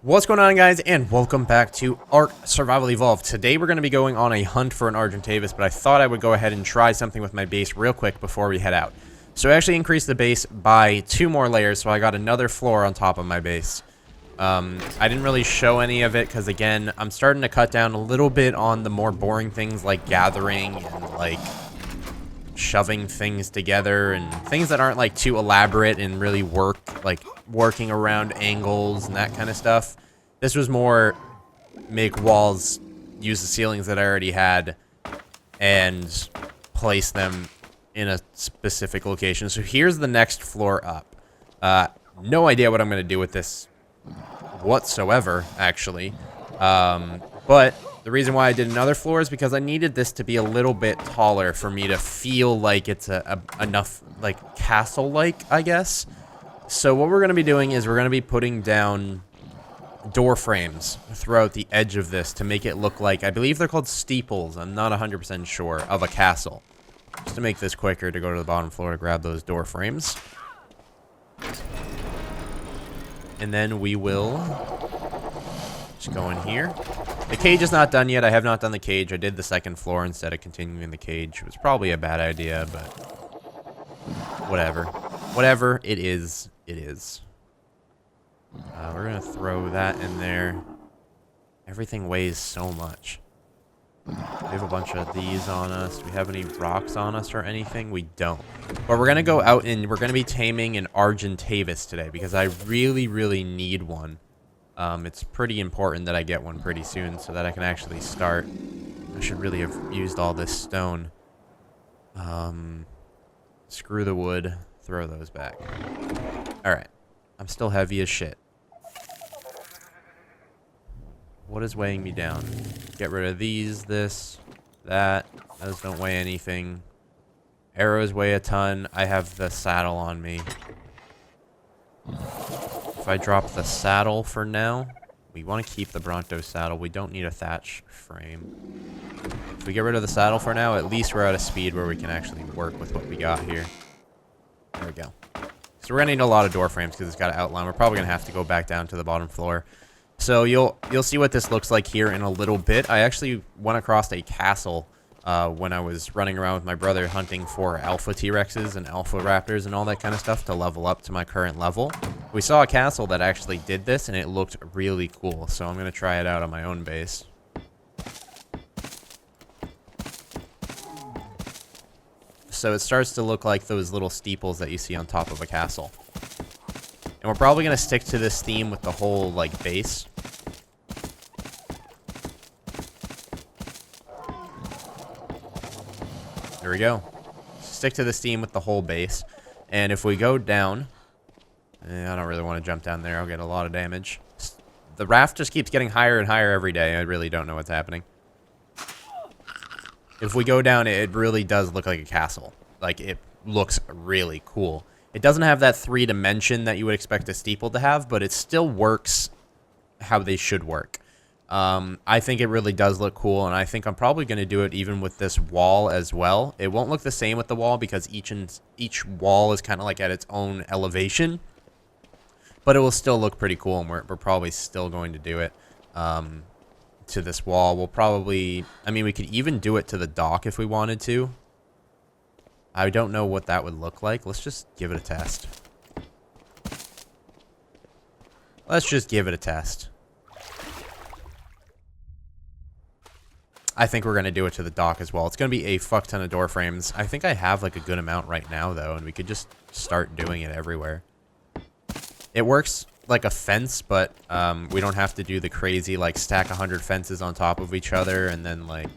What's going on, guys, and welcome back to Ark Survival Evolved. Today we're going to be going on a hunt for an Argentavis, but I thought I would go ahead and try something with my base real quick before we head out. So I actually increased the base by 2 more layers, so I got another floor on top of my base. I didn't really show any of it because, again, I'm starting to cut down a little bit on the more boring things like gathering and, like, shoving things together and things that aren't, like, too elaborate and really working around angles and that kind of stuff. This was more make walls, use the ceilings that I already had, and place them in a specific location. So here's the next floor up. No idea what I'm going to do with this whatsoever, actually. But the reason why I did another floor is because I needed this to be a little bit taller for me to feel like it's enough, like, castle-like, I guess. So what we're going to be doing is we're going to be putting down door frames throughout the edge of this to make it look like, I believe they're called steeples, I'm not 100% sure, of a castle. Just to make this quicker, to go to the bottom floor to grab those door frames. And then we will just go in here. The cage is not done yet. I have not done the cage. I did the second floor instead of continuing the cage. It was probably a bad idea, but whatever. Whatever it is, it is. We're going to throw that in there. Everything weighs so much. We have a bunch of these on us. Do we have any rocks on us or anything? We don't. But we're going to go out and we're going to be taming an Argentavis today because I really, really need one. It's pretty important that I get one pretty soon so that I can actually start. I should really have used all this stone. Screw the wood. Throw those back. Alright. I'm still heavy as shit. What is weighing me down? Get rid of these, this, that. Those don't weigh anything. Arrows weigh a ton. I have the saddle on me. If I drop the saddle for now, we want to keep the Bronto saddle. We don't need a thatch frame. If we get rid of the saddle for now, at least we're at a speed where we can actually work with what we got here. There we go. So we're going to need a lot of door frames because it's got an outline. We're probably going to have to go back down to the bottom floor. So you'll see what this looks like here in a little bit. I actually went across a castle when I was running around with my brother hunting for alpha T-Rexes and alpha raptors and all that kind of stuff to level up to my current level. We saw a castle that actually did this and it looked really cool. So I'm going to try it out on my own base. So it starts to look like those little steeples that you see on top of a castle. And we're probably going to stick to this theme with the whole, like, base. There we go. Stick to this theme with the whole base. And if we go down... I don't really want to jump down there. I'll get a lot of damage. The raft just keeps getting higher and higher every day. I really don't know what's happening. If we go down, it really does look like a castle. Like, it looks really cool. It doesn't have that 3-dimension that you would expect a steeple to have, but it still works how they should work. I think it really does look cool, and I think I'm probably going to do it even with this wall as well. It won't look the same with the wall because each wall is kind of like at its own elevation. But it will still look pretty cool, and we're probably still going to do it. To this wall. We'll probably... I mean, we could even do it to the dock if we wanted to. I don't know what that would look like. Let's just give it a test. Let's just give it a test. I think we're going to do it to the dock as well. It's going to be a fuck ton of door frames. I think I have, like, a good amount right now, though, and we could just start doing it everywhere. It works like a fence, but we don't have to do the crazy, like, stack 100 fences on top of each other and then, like,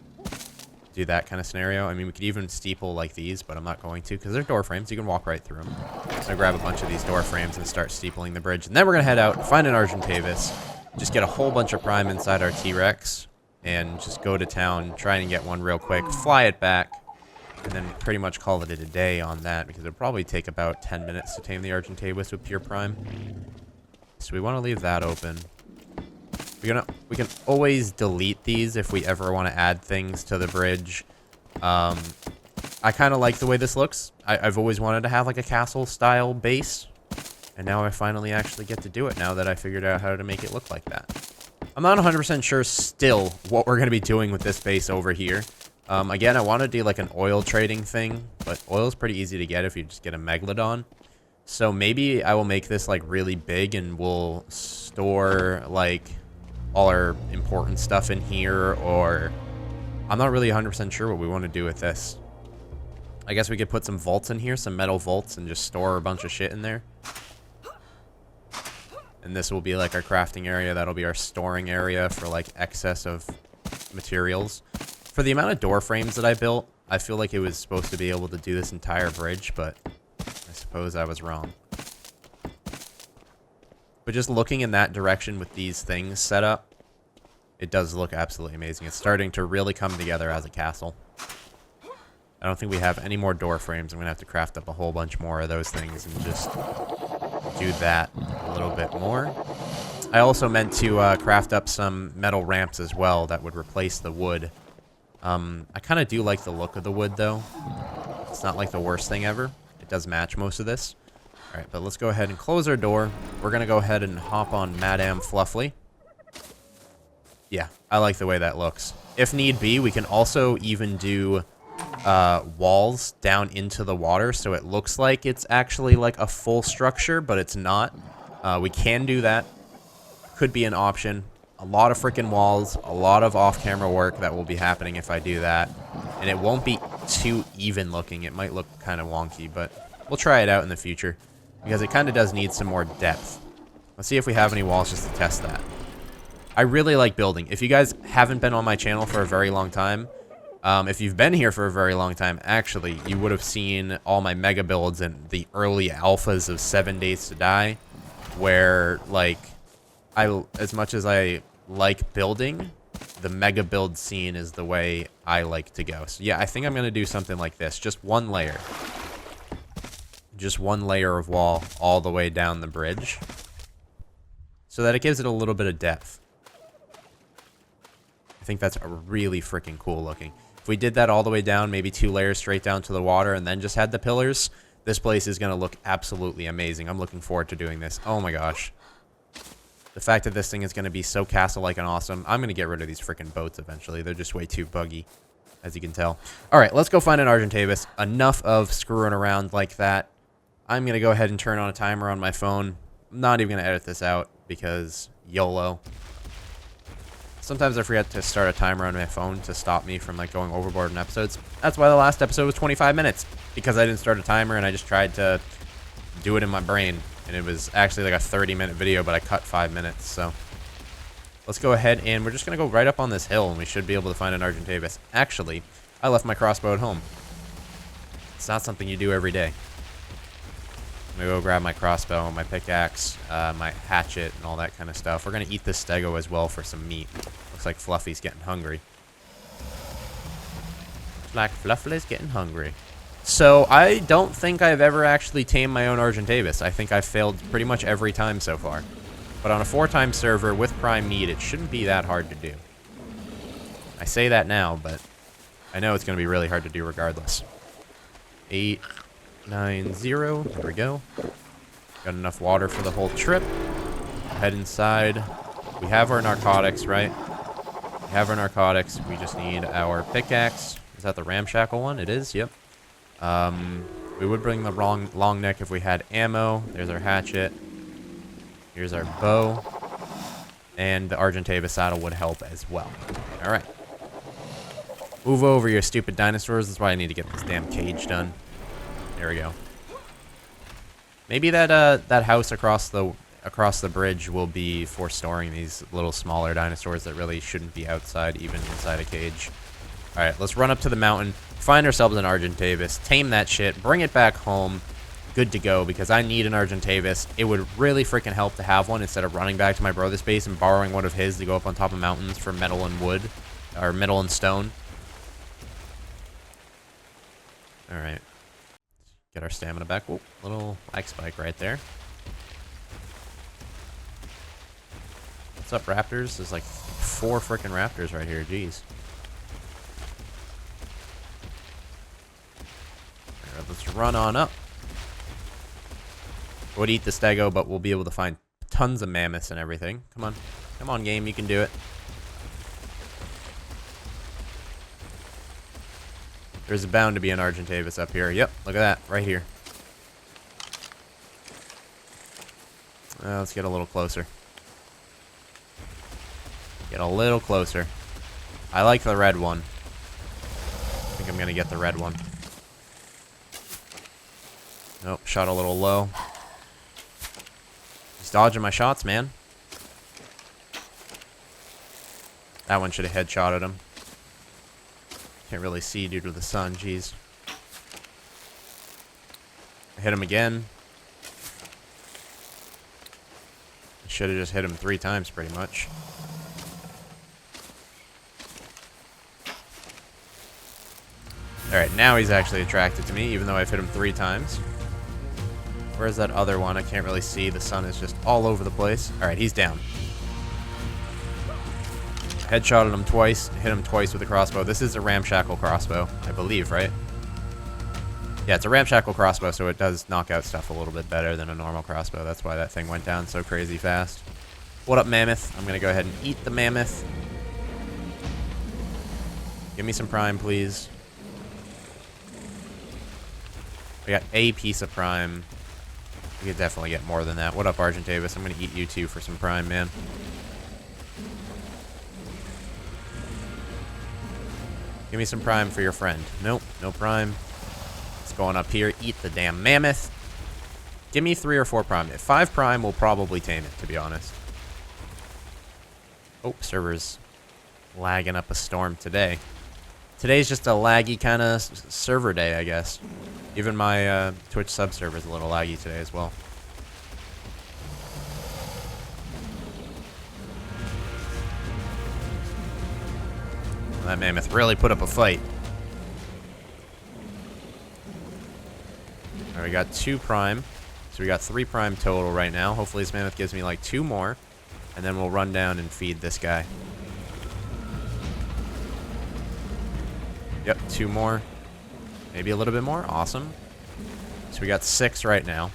do that kind of scenario. I mean, we could even steeple like these, but I'm not going to because they're door frames. You can walk right through them. I'm going to grab a bunch of these door frames and start steepling the bridge. And then we're going to head out, find an Argentavis, just get a whole bunch of prime inside our T-Rex, and just go to town, try and get one real quick, fly it back, and then pretty much call it a day on that because it'll probably take about 10 minutes to tame the Argentavis with pure prime. So we want to leave that open. We can always delete these if we ever want to add things to the bridge. I kind of like the way this looks. I've always wanted to have like a castle style base. And now I finally actually get to do it now that I figured out how to make it look like that. I'm not 100% sure still what we're going to be doing with this base over here. Again, I want to do like an oil trading thing, but oil is pretty easy to get if you just get a megalodon. So maybe I will make this like really big and we'll store like all our important stuff in here, or I'm not really 100% sure what we want to do with this. I guess we could put some vaults in here, some metal vaults, and just store a bunch of shit in there. And this will be like our crafting area. That'll be our storing area for like excess of materials. For the amount of door frames that I built, I feel like it was supposed to be able to do this entire bridge, but I suppose I was wrong. But just looking in that direction with these things set up, it does look absolutely amazing. It's starting to really come together as a castle. I don't think we have any more door frames. I'm going to have to craft up a whole bunch more of those things and just do that a little bit more. I also meant to craft up some metal ramps as well that would replace the wood. I kind of do like the look of the wood, though. It's not like the worst thing ever. It does match most of this. All right, but let's go ahead and close our door. We're going to go ahead and hop on Madame Fluffly. Yeah, I like the way that looks. If need be, we can also even do walls down into the water, so it looks like it's actually like a full structure, but it's not. We can do that. Could be an option. A lot of freaking walls, a lot of off-camera work that will be happening if I do that. And it won't be too even looking. It might look kind of wonky, but we'll try it out in the future because it kind of does need some more depth. Let's see if we have any walls just to test that. I really like building. If you guys haven't been on my channel for a very long time, if you've been here for a very long time, actually, you would have seen all my mega builds and the early alphas of 7 Days to Die, where, like, as much as I like building, the mega build scene is the way I like to go. So, yeah, I think I'm going to do something like this. Just one layer. Just one layer of wall all the way down the bridge, so that it gives it a little bit of depth. I think that's really freaking cool looking. If we did that all the way down, maybe 2 layers straight down to the water, and then just had the pillars, this place is going to look absolutely amazing. I'm looking forward to doing this. Oh my gosh. The fact that this thing is going to be so castle-like and awesome. I'm going to get rid of these freaking boats eventually. They're just way too buggy, as you can tell. All right, let's go find an Argentavis. Enough of screwing around like that. I'm going to go ahead and turn on a timer on my phone. I'm not even going to edit this out because YOLO. Sometimes I forget to start a timer on my phone to stop me from like going overboard in episodes. That's why the last episode was 25 minutes, because I didn't start a timer and I just tried to do it in my brain. And it was actually like a 30-minute video, but I cut 5 minutes. So let's go ahead and we're just going to go right up on this hill and we should be able to find an Argentavis. Actually, I left my crossbow at home. It's not something you do every day. I'm going to go grab my crossbow, my pickaxe, my hatchet, and all that kind of stuff. We're going to eat this stego as well for some meat. Looks like Fluffy's getting hungry. Looks like Fluffy's getting hungry. So, I don't think I've ever actually tamed my own Argentavis. I think I've failed pretty much every time so far. But on a 4-time server with prime meat, it shouldn't be that hard to do. I say that now, but I know it's going to be really hard to do regardless. 890. There we go. Got enough water for the whole trip. Head inside. We have our narcotics, right? We have our narcotics. We just need our pickaxe. Is that the ramshackle one? It is, yep. We would bring the long neck if we had ammo. There's our hatchet. Here's our bow. And the Argentavis saddle would help as well. Alright. Move over, you stupid dinosaurs. That's why I need to get this damn cage done. There we go. Maybe that that house across the bridge will be for storing these little smaller dinosaurs that really shouldn't be outside, even inside a cage. All right, let's run up to the mountain, find ourselves an Argentavis, tame that shit, bring it back home, good to go, because I need an Argentavis. It would really freaking help to have one instead of running back to my brother's base and borrowing one of his to go up on top of mountains for metal and wood, or metal and stone. All right. Get our stamina back. Whoa, little lag spike right there. What's up, raptors? There's like 4 freaking raptors right here. Jeez. Alright, let's run on up. would eat the stego, but we'll be able to find tons of mammoths and everything. Come on. Come on, game. You can do it. There's bound to be an Argentavis up here. Yep, look at that. Right here. Let's get a little closer. Get a little closer. I like the red one. I think I'm going to get the red one. Nope, shot a little low. He's dodging my shots, man. That one should have headshotted him. Can't really see due to the sun, jeez. I hit him again. Should have just hit him 3 times, pretty much. Alright, now he's actually attracted to me, even though I've hit him 3 times. Where's that other one? I can't really see. The sun is just all over the place. Alright, he's down. Headshotted him twice, hit him twice with a crossbow. This is a ramshackle crossbow, I believe, right? Yeah, it's a ramshackle crossbow, so it does knock out stuff a little bit better than a normal crossbow. That's why that thing went down so crazy fast. What up, mammoth? I'm going to go ahead and eat the mammoth. Give me some prime, please. We got a piece of prime. We could definitely get more than that. What up, Argentavis? I'm going to eat you, too, for some prime, man. Give me some prime for your friend. Nope, no prime. It's going up here. Eat the damn mammoth. Give me 3 or 4 prime. If 5 prime, we'll probably tame it, to be honest. Oh, server's lagging up a storm today. Today's just a laggy kind of server day, I guess. Even my Twitch sub server is a little laggy today as well. That mammoth really put up a fight. Alright, we got 2 prime. So we got 3 prime total right now. Hopefully this mammoth gives me like 2 more. And then we'll run down and feed this guy. Yep, 2 more. Maybe a little bit more. Awesome. So we got 6 right now.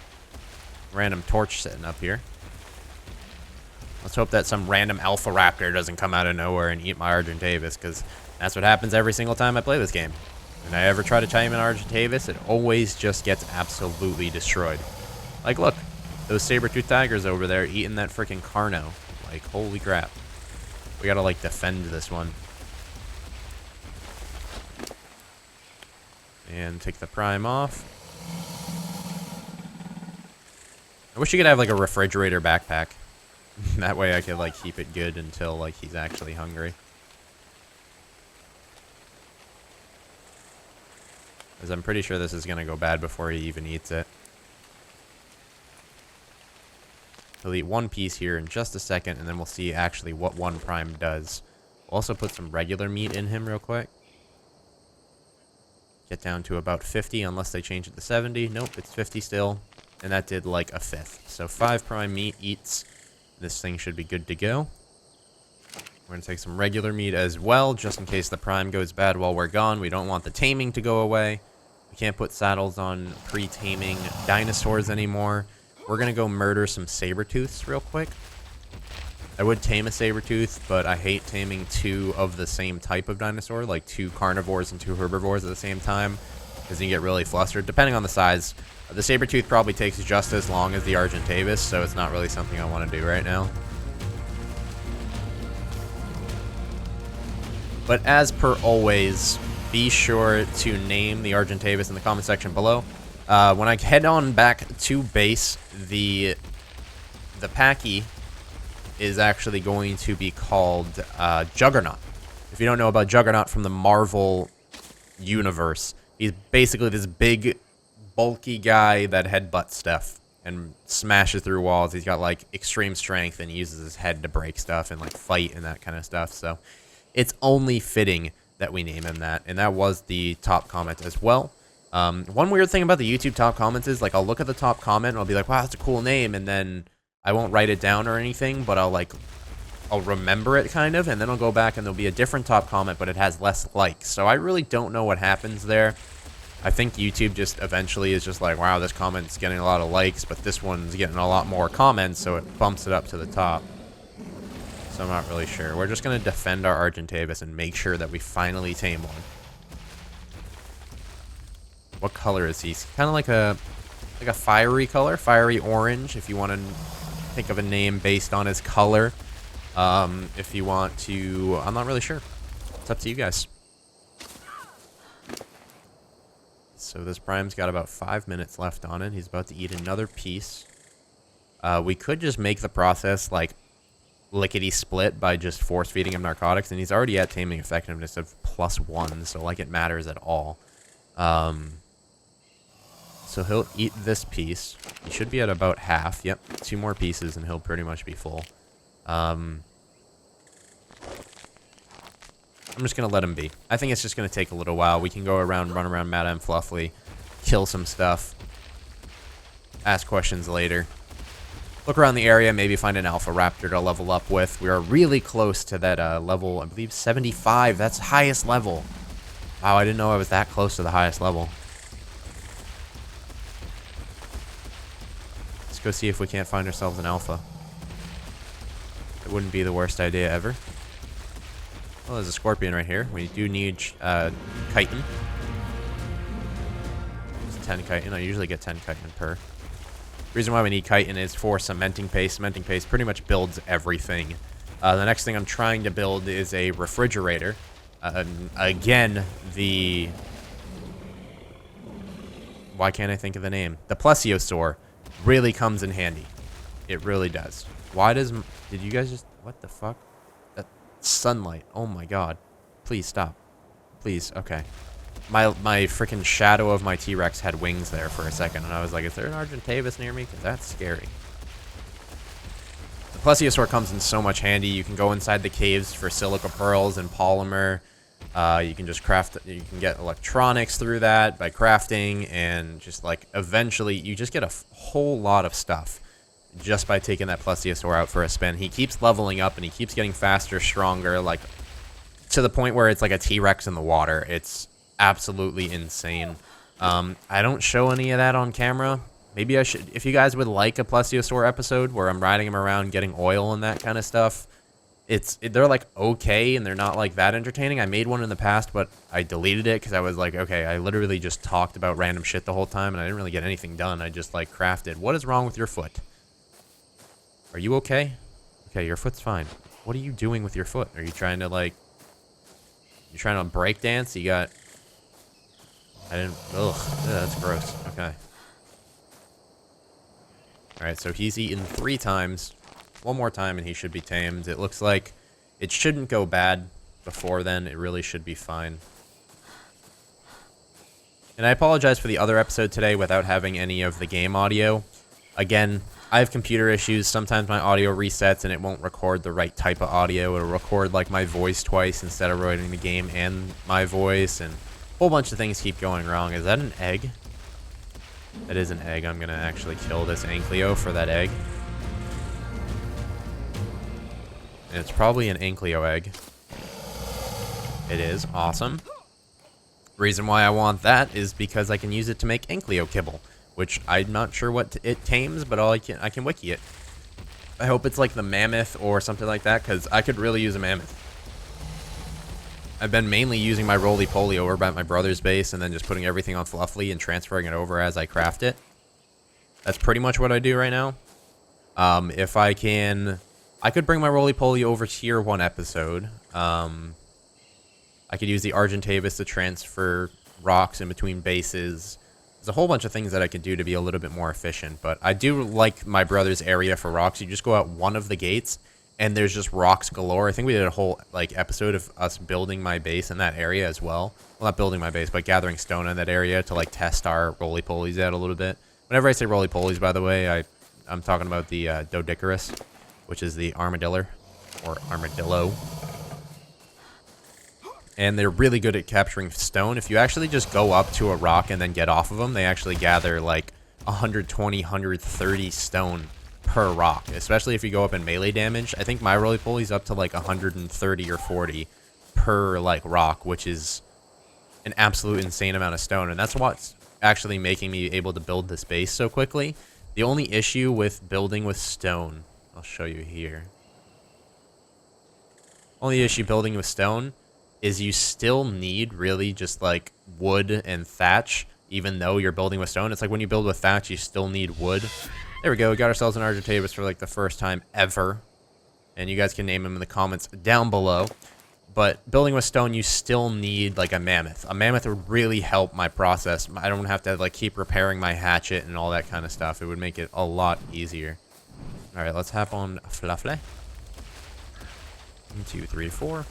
Random torch sitting up here. Let's hope that some random alpha raptor doesn't come out of nowhere and eat my Argentavis, because that's what happens every single time I play this game. When I ever try to tame an Argentavis, it always just gets absolutely destroyed. Like, look, those saber-toothed tigers over there eating that freaking Carno. Like, holy crap. We gotta, like, defend this one. And take the prime off. I wish you could have, like, a refrigerator backpack. That way I could, like, keep it good until, like, he's actually hungry. Because I'm pretty sure this is going to go bad before he even eats it. He'll eat 1 piece here in just a second, and then we'll see actually what 1 prime does. We'll also put some regular meat in him real quick. Get down to about 50, unless they change it to 70. Nope, it's 50 still. And that did, like, a 5th. So 5 prime meat eats. This thing should be good to go. We're going to take some regular meat as well, just in case the prime goes bad while we're gone. We don't want the taming to go away. We can't put saddles on pre-taming dinosaurs anymore. We're going to go murder some saber-tooths real quick. I would tame a saber-tooth, but I hate taming 2 of the same type of dinosaur, like 2 carnivores and 2 herbivores at the same time, because you get really flustered, depending on the size. The saber-tooth probably takes just as long as the Argentavis, so it's not really something I want to do right now. But as per always, be sure to name the Argentavis in the comment section below. When I head on back to base, the Packy is actually going to be called Juggernaut. If you don't know about Juggernaut from the Marvel universe, he's basically this big, bulky guy that headbutts stuff and smashes through walls. He's got, like, extreme strength and uses his head to break stuff and, like, fight and that kind of stuff. So it's only fitting that we name him that. And that was the top comment as well. One weird thing about the YouTube top comments is, like, I'll look at the top comment and I'll be like, wow, that's a cool name. And then I won't write it down or anything, but I'll remember it kind of. And then I'll go back and there'll be a different top comment, but it has less likes. So I really don't know what happens there. I think YouTube just eventually is just like, wow, this comment's getting a lot of likes, but this one's getting a lot more comments, so it bumps it up to the top. So I'm not really sure. We're just going to defend our Argentavis and make sure that we finally tame one. What color is he? He's kind of like a fiery color, fiery orange, if you want to think of a name based on his color. If you want to, I'm not really sure. It's up to you guys. So this Prime's got about 5 minutes left on it. He's about to eat another piece. We could just make the process like lickety-split by just force-feeding him narcotics, and he's already at taming effectiveness of +1, so like it matters at all. So he'll eat this piece. He should be at about half. Yep, 2 more pieces and he'll pretty much be full. I'm just going to let him be. I think it's just going to take a little while. We can go around, run around Madame Fluffy, kill some stuff, ask questions later. Look around the area, maybe find an alpha raptor to level up with. We are really close to that level, I believe 75. That's highest level. Wow, I didn't know I was that close to the highest level. Let's go see if we can't find ourselves an alpha. It wouldn't be the worst idea ever. Oh, there's a scorpion right here. We do need chitin. It's 10 chitin. I usually get 10 chitin per. The reason why we need chitin is for cementing paste. Cementing paste pretty much builds everything. The next thing I'm trying to build is a refrigerator. Again, the... Why can't I think of the name? The plesiosaur really comes in handy. It really does. Why does... Did you guys just... What the fuck? That sunlight. Oh my god. Please stop. Please. Okay. My freaking shadow of my T-Rex had wings there for a second, and I was like, is there an Argentavis near me? Because that's scary. The plesiosaur comes in so much handy. You can go inside the caves for silica pearls and polymer. You can just craft... You can get electronics through that by crafting, and just like eventually you just get a whole lot of stuff just by taking that plesiosaur out for a spin. He keeps leveling up, and he keeps getting faster, stronger, like to the point where it's like a T-Rex in the water. It's absolutely insane. I don't show any of that on camera. Maybe I should. If you guys would like a plesiosaur episode where I'm riding him around getting oil and that kind of stuff, they're like okay, and they're not like that entertaining. I made one in the past, but I deleted it because I was like, okay, I literally just talked about random shit the whole time, and I didn't really get anything done. I just like crafted. What is wrong with your foot? Are you okay? Okay, your foot's fine. What are you doing with your foot? Are you trying to like... You trying to break dance? You got... I didn't... Ugh, that's gross. Okay. Alright, so he's eaten 3 times. One more time and he should be tamed. It looks like it shouldn't go bad before then. It really should be fine. And I apologize for the other episode today without having any of the game audio. Again, I have computer issues. Sometimes my audio resets and it won't record the right type of audio. It'll record like my voice twice instead of recording the game and my voice, and a whole bunch of things keep going wrong. Is that an egg? That is an egg. I'm going to actually kill this Ankylo for that egg. And it's probably an Ankylo egg. It is. Awesome. Reason why I want that is because I can use it to make Ankylo kibble, which I'm not sure what it tames, but I can wiki it. I hope it's like the mammoth or something like that, because I could really use a mammoth. I've been mainly using my roly-poly over by my brother's base and then just putting everything on Fluffy and transferring it over as I craft it. That's pretty much what I do right now. If I can... I could bring my roly-poly over here one episode. I could use the Argentavis to transfer rocks in between bases. There's a whole bunch of things that I could do to be a little bit more efficient, but I do like my brother's area for rocks. You just go out one of the gates, and there's just rocks galore. I think we did a whole like episode of us building my base in that area as well. Well, not building my base, but gathering stone in that area to like test our roly-polies out a little bit. Whenever I say roly-polies, by the way, I'm talking about the Doedicurus, which is the armadillo, or armadillo. And they're really good at capturing stone. If you actually just go up to a rock and then get off of them, they actually gather like 120, 130 stone per rock, especially if you go up in melee damage. I think my roly-poly's up to like 130 or 40 per like rock, which is an absolute insane amount of stone, and that's what's actually making me able to build this base so quickly. The only issue with building with stone, I'll show you here. Only issue building with stone is you still need really just like wood and thatch, even though you're building with stone. It's like when you build with thatch, you still need wood. There we go. We got ourselves an Argentavis for like the first time ever. And you guys can name them in the comments down below. But building with stone, you still need like a mammoth. A mammoth would really help my process. I don't have to like keep repairing my hatchet and all that kind of stuff. It would make it a lot easier. All right, let's hop on Fluffle. 1, 2, 3, 4.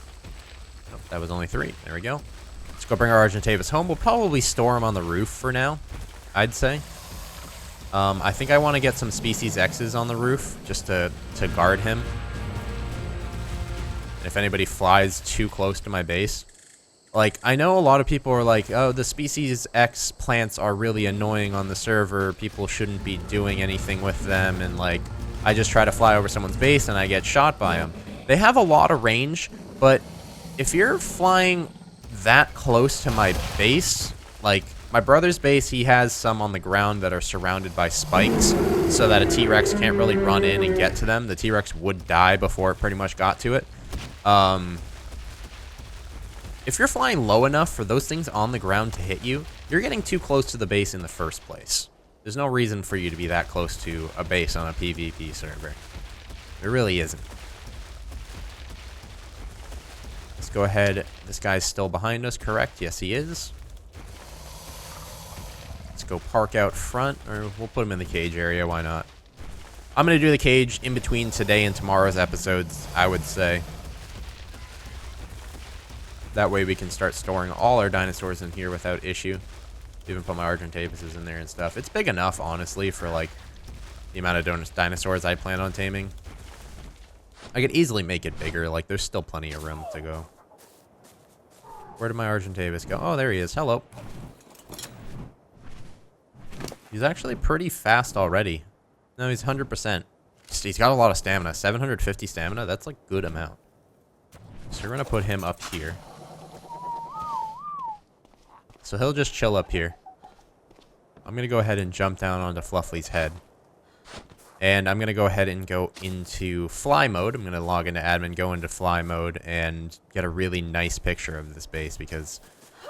Oh, that was only 3. There we go. Let's go bring our Argentavis home. We'll probably store him on the roof for now, I'd say. I think I want to get some species X's on the roof just to guard him. If anybody flies too close to my base. Like, I know a lot of people are like, oh, the species X plants are really annoying on the server. People shouldn't be doing anything with them. And, like, I just try to fly over someone's base and I get shot by them. They have a lot of range, but if you're flying that close to my base, like, my brother's base, he has some on the ground that are surrounded by spikes so that a T-Rex can't really run in and get to them. The T-Rex would die before it pretty much got to it. If you're flying low enough for those things on the ground to hit you, you're getting too close to the base in the first place. There's no reason for you to be that close to a base on a PvP server. There really isn't. Let's go ahead. This guy's still behind us, correct? Yes, he is. Let's go park out front, or we'll put him in the cage area. Why not? I'm going to do the cage in between today and tomorrow's episodes, I would say. That way we can start storing all our dinosaurs in here without issue. Even put my Argentavises in there and stuff. It's big enough, honestly, for like the amount of dinosaurs I plan on taming. I could easily make it bigger. Like, there's still plenty of room to go. Where did my Argentavis go? Oh, there he is. Hello. He's actually pretty fast already. No, he's 100%. He's got a lot of stamina. 750 stamina. That's like good amount. So we're going to put him up here. So he'll just chill up here. I'm going to go ahead and jump down onto Fluffly's head. And I'm going to go ahead and go into fly mode. I'm going to log into admin, go into fly mode, and get a really nice picture of this base because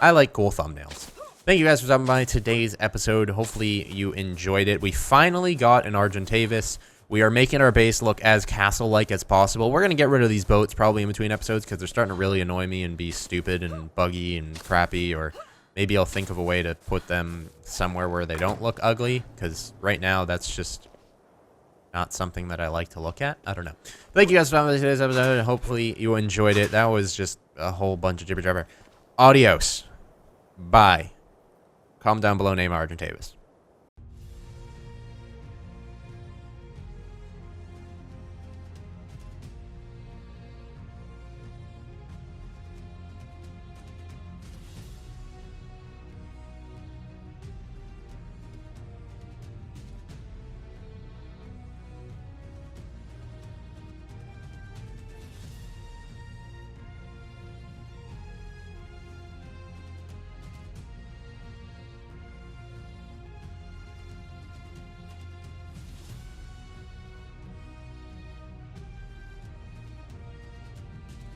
I like cool thumbnails. Thank you guys for stopping by today's episode. Hopefully you enjoyed it. We finally got an Argentavis. We are making our base look as castle-like as possible. We're going to get rid of these boats probably in between episodes because they're starting to really annoy me and be stupid and buggy and crappy, or maybe I'll think of a way to put them somewhere where they don't look ugly, because right now that's just not something that I like to look at. I don't know. Thank you guys for watching today's episode. Hopefully you enjoyed it. That was just a whole bunch of jibber jabber. Adios. Bye. Comment down below, name Argentavis.